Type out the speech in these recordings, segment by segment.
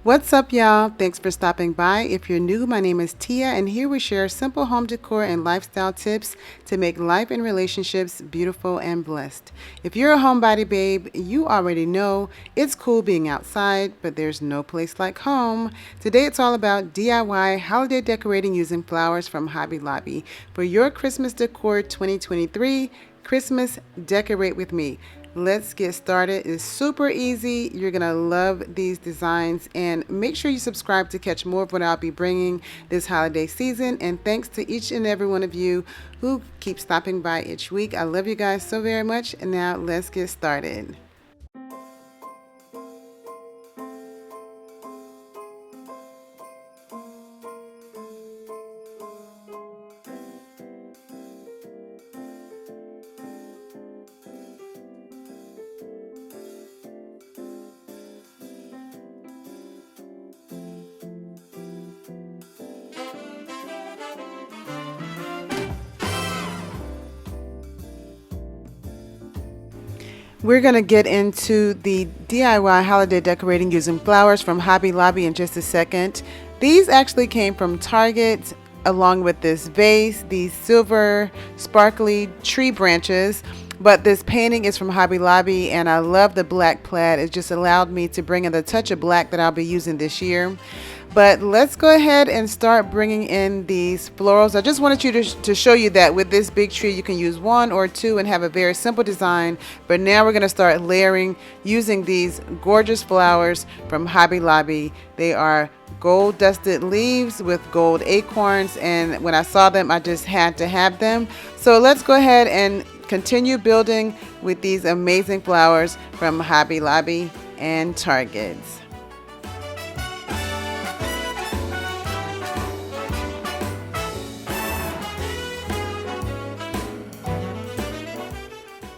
What's up, y'all? Thanks for stopping by. If you're new, my name is Tia, and here we share simple home decor and lifestyle tips to make life and relationships beautiful and blessed. If you're a homebody babe, you already know it's cool being outside, but there's no place like home. Today it's all about DIY holiday decorating using flowers from Hobby Lobby. For your Christmas Decor 2023, Christmas Decorate with Me. Let's get started. It's super easy. You're gonna love these designs, and make sure you subscribe to catch more of what I'll be bringing this holiday season. And thanks to each and every one of you who keep stopping by each week. I love you guys so very much. And now let's get started. We're going to get into the DIY holiday decorating using flowers from Hobby Lobby in just a second. These actually came from Target, along with this vase, these silver sparkly tree branches. But this painting is from Hobby Lobby, and I love the black plaid. It just allowed me to bring in the touch of black that I'll be using this year. But let's go ahead and start bringing in these florals. I just wanted you to show you that with this big tree you can use one or two and have a very simple design. But now we're going to start layering using these gorgeous flowers from Hobby Lobby. They are gold dusted leaves with gold acorns, and when I saw them I just had to have them. So let's go ahead and continue building with these amazing flowers from Hobby Lobby and Targets.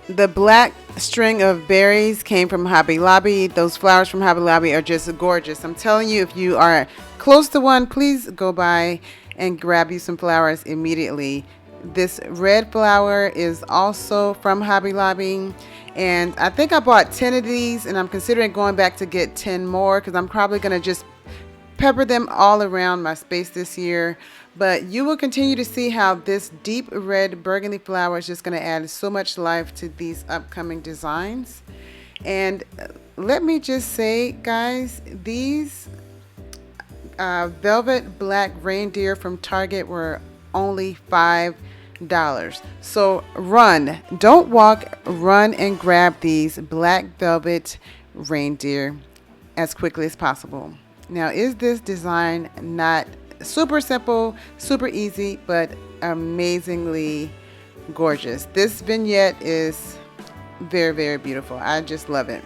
The black string of berries came from Hobby Lobby. Those flowers from Hobby Lobby are just gorgeous. I'm telling you, if you are close to one, please go by and grab you some flowers immediately. This red flower is also from Hobby Lobby, and I think I bought 10 of these, and I'm considering going back to get 10 more because I'm probably going to just pepper them all around my space this year. But you will continue to see how this deep red burgundy flower is just going to add so much life to these upcoming designs. And let me just say, guys, these velvet black reindeer from Target were only $5. So run, don't walk, run and grab these black velvet reindeer as quickly as possible. Now, is this design not super simple, super easy, but amazingly gorgeous? This vignette is very, very beautiful. I just love it.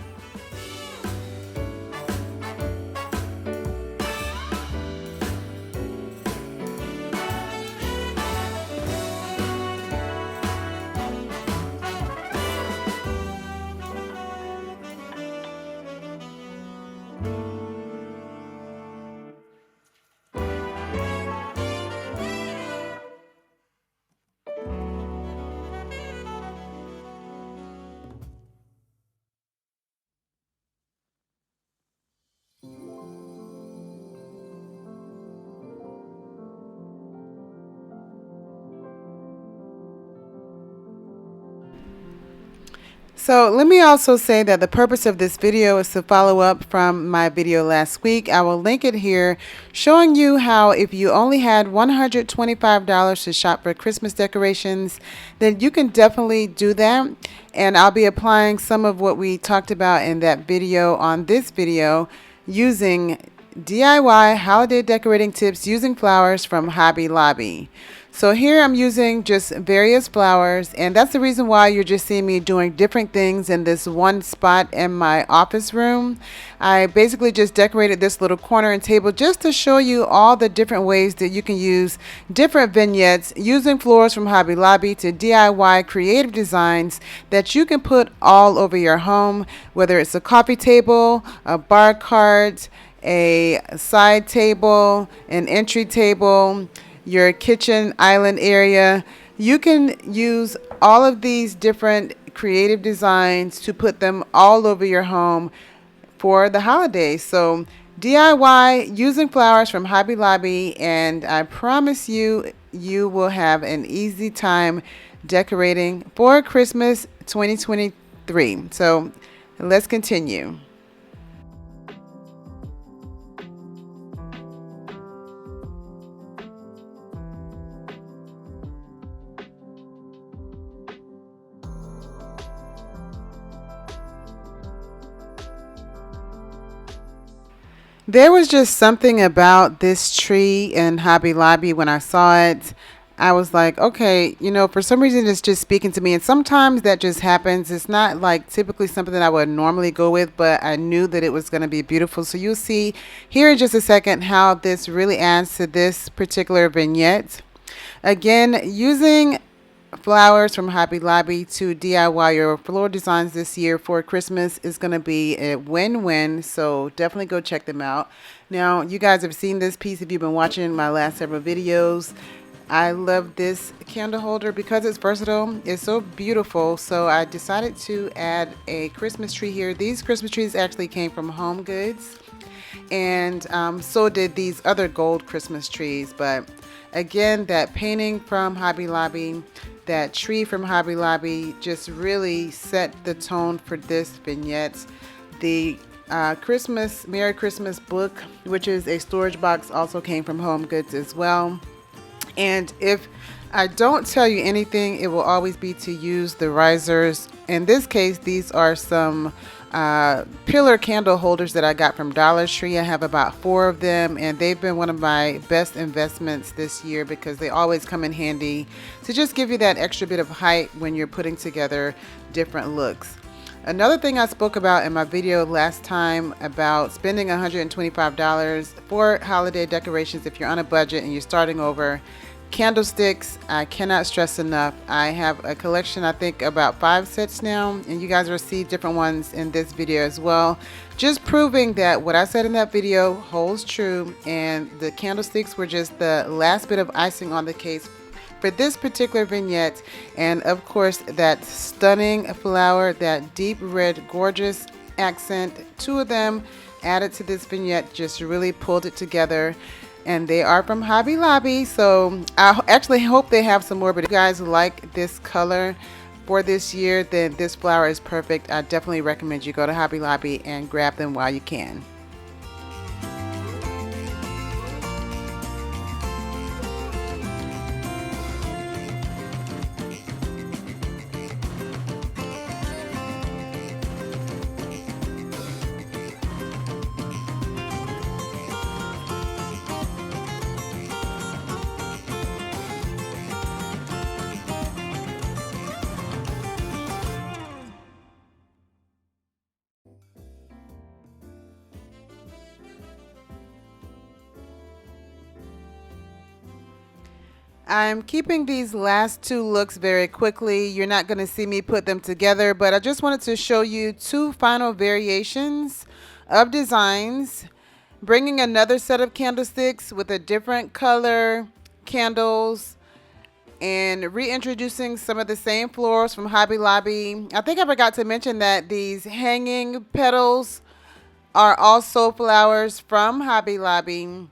So let me also say that the purpose of this video is to follow up from my video last week. I will link it here, showing you how if you only had $125 to shop for Christmas decorations, then you can definitely do that. And I'll be applying some of what we talked about in that video on this video using DIY holiday decorating tips using flowers from Hobby Lobby. So here I'm using just various flowers, and that's the reason why you're just seeing me doing different things in this one spot in my office room. I basically just decorated this little corner and table just to show you all the different ways that you can use different vignettes using flowers from Hobby Lobby to DIY creative designs that you can put all over your home, whether it's a coffee table, a bar cart, a side table, an entry table, your kitchen island area. You can use all of these different creative designs to put them all over your home for the holidays. So DIY using flowers from Hobby Lobby, and I promise you, you will have an easy time decorating for Christmas 2023. So let's continue. There was just something about this tree in Hobby Lobby when I saw it. I was like, okay, for some reason it's just speaking to me. And sometimes that just happens. It's not like typically something that I would normally go with, but I knew that it was going to be beautiful. So you'll see here in just a second how this really adds to this particular vignette. Again, using flowers from Hobby Lobby to DIY your floral designs this year for Christmas is going to be a win-win, so definitely go check them out. Now, you guys have seen this piece if you've been watching my last several videos. I love this candle holder because it's versatile. It's so beautiful, so I decided to add a Christmas tree here. These Christmas trees actually came from Home Goods, and so did these other gold Christmas trees. But again, that painting from Hobby Lobby, that tree from Hobby Lobby just really set the tone for this vignette. The Merry Christmas book, which is a storage box, also came from Home Goods as well. And if I don't tell you anything, it will always be to use the risers. In this case, these are some pillar candle holders that I got from Dollar Tree. I have about 4 of them, and they've been one of my best investments this year because they always come in handy to just give you that extra bit of height when you're putting together different looks. Another thing I spoke about in my video last time about spending $125 for holiday decorations if you're on a budget and you're starting over. Candlesticks, I cannot stress enough. I have a collection, I think about 5 sets now, and you guys will see different ones in this video as well. Just proving that what I said in that video holds true, and the candlesticks were just the last bit of icing on the cake for this particular vignette. And of course, that stunning flower, that deep red, gorgeous accent, 2 of them added to this vignette, just really pulled it together. And they are from Hobby Lobby, so I actually hope they have some more. But if you guys like this color for this year, then this flower is perfect. I definitely recommend you go to Hobby Lobby and grab them while you can. I'm keeping these last 2 looks very quickly. You're not going to see me put them together, but I just wanted to show you 2 final variations of designs, bringing another set of candlesticks with a different color candles and reintroducing some of the same florals from Hobby Lobby. I think I forgot to mention that these hanging petals are also flowers from Hobby Lobby,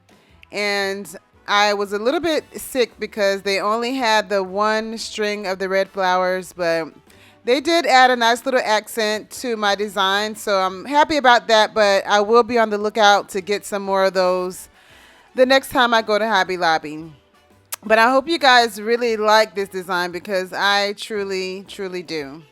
and I was a little bit sick because they only had the 1 string of the red flowers, but they did add a nice little accent to my design, so I'm happy about that. But I will be on the lookout to get some more of those the next time I go to Hobby Lobby. But I hope you guys really like this design because I truly, truly do.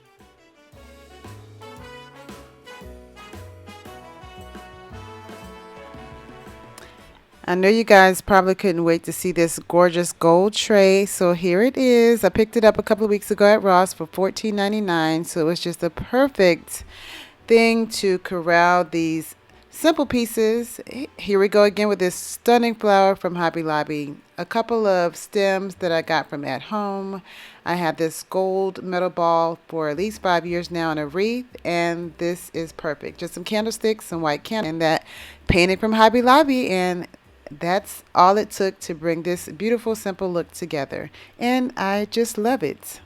I know you guys probably couldn't wait to see this gorgeous gold tray, so here it is. I picked it up a couple of weeks ago at Ross for $14.99, so it was just a perfect thing to corral these simple pieces. Here we go again with this stunning flower from Hobby Lobby. A couple of stems that I got from at home. I have this gold metal ball for at least 5 years now in a wreath, and this is perfect. Just some candlesticks, some white candles, and that painted from Hobby Lobby, and that's all it took to bring this beautiful, simple look together. And I just love it.